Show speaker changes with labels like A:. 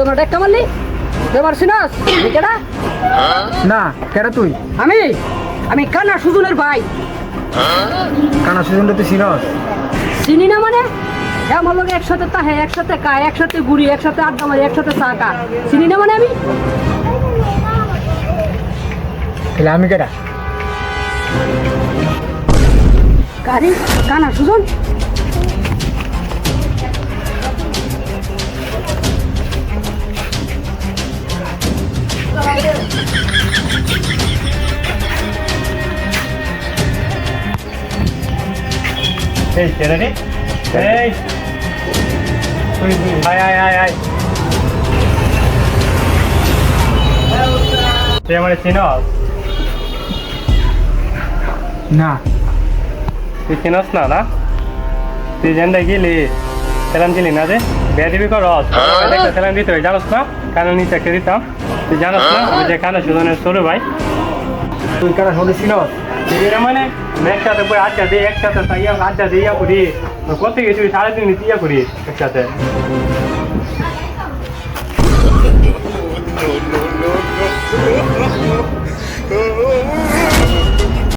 A: আমার একটা মারলি তুই আমার চিনাস কেডা?
B: না কেডা তুই?
A: আমি আমি কানা সুজনের ভাই।
B: কানা সুজনটা তুই চিনস?
A: চিনি না মানে আমার লোক একসাথে তাহে, একসাথে খায়, একসাথে ঘুরি, একসাথে আড্ডা মারি, একসাথে চা খা। চিনি না মানে আমি
B: তাহলে আমি কেডা?
A: কারি কানা সুজন।
C: এই ছেড়ে রে এই আয় আয় আয় আয় তুই আমার চিনস?
B: না
C: তুই চিনস না? না তুই যেন গেলি সেলাম দিলি না যে বেয়াদিবি করস একটা সেলাম দিতে হয় জানোস না? কানে নিচে কে দিতাম তুই জানোস না? আমি যে কানে সুজনের সরু ভাই।
B: তুই কানা সুজন চিনস?
C: এর মানে একসাথে বই আড্ডা দিই, একসাথে আড্ডা দিয়ে করি কত কিছু 3.5 ইয়া করি একসাথে।